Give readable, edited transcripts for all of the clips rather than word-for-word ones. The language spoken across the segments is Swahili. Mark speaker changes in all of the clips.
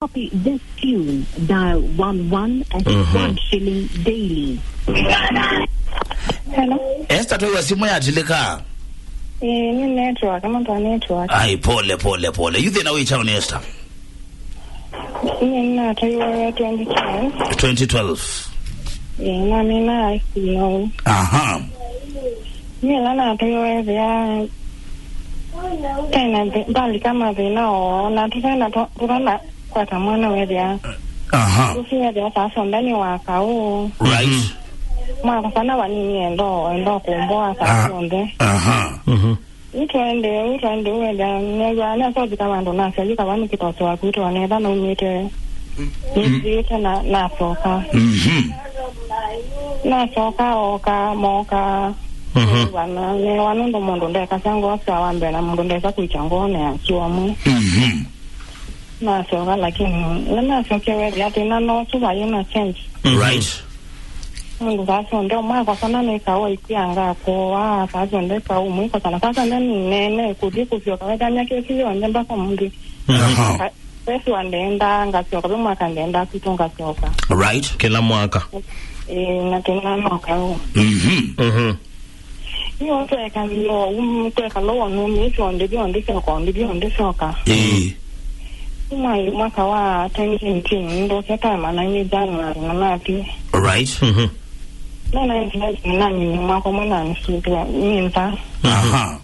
Speaker 1: copy this tune, dial 11 at 1 shilling daily.
Speaker 2: Hello.
Speaker 3: Esther toiwa simu ya jilika.
Speaker 2: Ni network, kama ndo network.
Speaker 3: Ai pole. You think we chao ni Esther?
Speaker 2: Nina toiwa 2012.
Speaker 3: 2012.
Speaker 2: Na mina ICO.
Speaker 3: Aha.
Speaker 2: Nila na toiwa ya tena bali kama vinao na tukana kwa tamwana wedia.
Speaker 3: Aha.
Speaker 2: Kufia dia sasa ndani wa kao.
Speaker 3: Right.
Speaker 2: Mwa sana wanini endo kumboa sasa nde.
Speaker 3: Aha.
Speaker 2: Utwende wenda nega na so bikama ndo na seli kama nikitoto wa kuito waneda na umite. Ndio na soka. Na soka oka moka. Wana ne wanundo mondo ndeka sango asa wambe na mondo ndeka kuichangone akiwa mu. Na soka lakini na soka wewe hata no tuba yuna change.
Speaker 3: Right.
Speaker 2: Mungu sasa ndio mwa sana ne kawa ikianga kwa sasa ndio kwa umu kwa sana sasa nene kudiku sio kwa ndani yake sio ndemba kwa mungu. Pesa wandenda ngasio kwa mwaka ndenda kitonga soka.
Speaker 3: Right.
Speaker 4: Kila mwaka.
Speaker 2: Na tena mwaka huu. Hiyo ndio kanilo kwa kalo wanumi sio ndio soka. Mwaka wa 2019 ndio kata maana ni January na Machi.
Speaker 3: Right.
Speaker 2: Nani mwaka mwana nisitua ninta.
Speaker 3: Aha.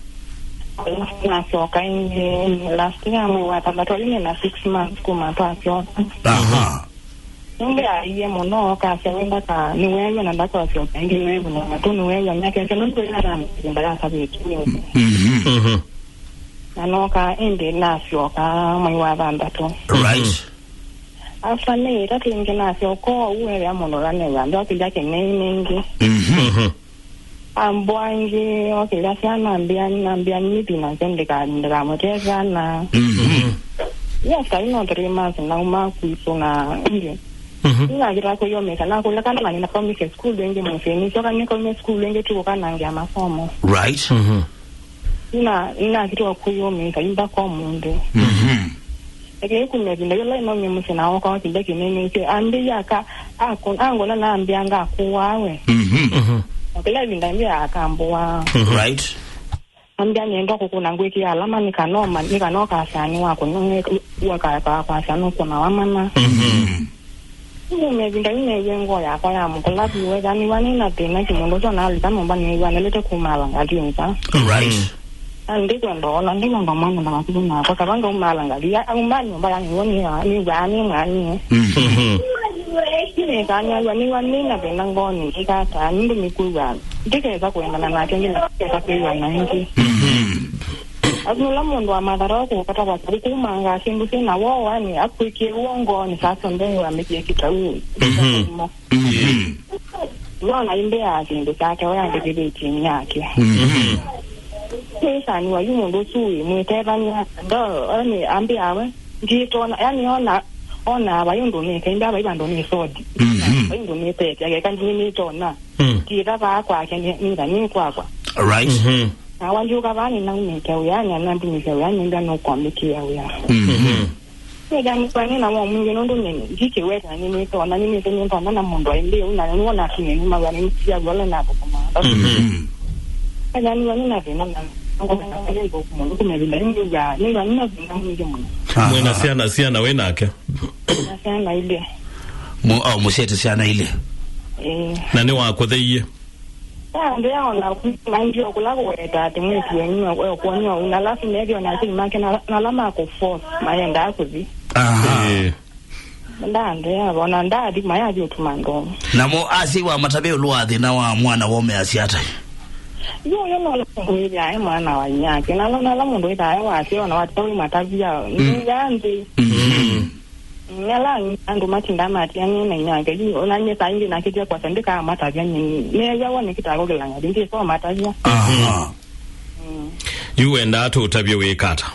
Speaker 2: Na soka nje last year mwaka tabatoli na 6 months kuma pasio.
Speaker 3: Aha.
Speaker 2: Ndio aiye mono ka sewenda ka niwewe na ndako sio pengi niwewe na tu niwewe nyake ndio ndio ina ndara sabi tu. Anoka ende na sio ka mwa banda to.
Speaker 3: Right.
Speaker 2: Afane tatu ingena sio ko uwe ya mono rane ya ndio kija kenengi. Ambwangi okila sana ambia nipi na sendeka ndika moteza na. Yes, I know 3 months na uma kuisona ndio. Ina gira ko yome kana ko lakana mani na promise school denge mo feni so kan ko me school denge tu kana ngia masomo.
Speaker 3: Right.
Speaker 2: Ina kitu ko yome ka imba ko munde. Eke ku me binda yola no me musina o ka kinde kinene ke andi yaka ango na ambia nga ku wawe. Okela binda mbia akamboa.
Speaker 3: Right.
Speaker 2: Ambia nyendo ko kuna ngweki alama nikanoka sani wako nonge waka kwa sanu kuna wamana. Mimi binda yengo ya kwa ya mkola biwe gani wani na tena kimondo so na alita mba ni wana lete kumala ngati nta.
Speaker 3: Right.
Speaker 2: Ndiko ndo mwana na watu na kwa sababu umala ngati ya umbani mbaya ni woni ya ni gani ngani. Ni kanya wani na tena ngoni ikata ndo mikuwa. Ndike kwenda na tenge na kwa na hingi. Azula mundu wa madhara ko kata kwa sababu manga sindu sina wao ni akwike uongo ni sasa ndio amekie kitau. Wana imbe azindu chake wao ndio chini yake. Sasa ni wa yumundu sui mwiteba ni ndo ni ambia awe ngito yani ona bayundu ni kenda bayibando ni sodi. Bayundu ni pete yake kanji ni tona. Kira ba kwa kenya ni kwa.
Speaker 3: Right.
Speaker 2: Na wanjuka bani na umekea uyanya na ndimekea uyanya ndio no kwambikia uya. Ndio kwa nini na mungu ndo nini jike weta nini to na nini tena ndo na mundu aende unaona kinyi ni magani mtia wala na kama. Yaani wani na tena na ngo mundu kumebinda ngi ya ni wani na binda ngi mundu.
Speaker 4: Mwena siana we nake.
Speaker 2: Na siana ile.
Speaker 3: Musete siana ile.
Speaker 4: Na ni wako theiye.
Speaker 2: Ndio ona manjo kula kweta timuti yenyewe kwa nyo unalafu ndio na sisi make na lama ko force mayenda akuzi. Ndio bona ndadi mayaji utumando.
Speaker 3: Namo asiwa matabe luadhi na wa mwana wome asiata.
Speaker 2: Yo no ngwiri ai mwana wa nyake na la mundu ita ai wa sio na watu matavia nganzi. Nela andu matinda mati yani na nyake ji onanye sangi na kitia kwa sandika matavia nyini ne yawo ni kitago gelanga ndi so matavia.
Speaker 4: You and that utabia we kata.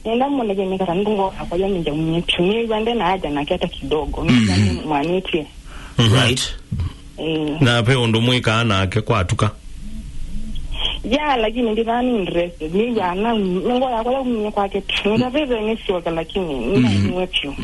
Speaker 2: Nenda mwone gani kata ndungo kwa yani nje mnyechuni wende na haja na kiata kidogo ni mwaniti.
Speaker 3: Right.
Speaker 4: Na pe ndo mwika ana ake kwatuka.
Speaker 2: ya lakini ndivani interested ni bana ngo yakho yakumnya kwake ngizaveze ngisho lakini ngingekho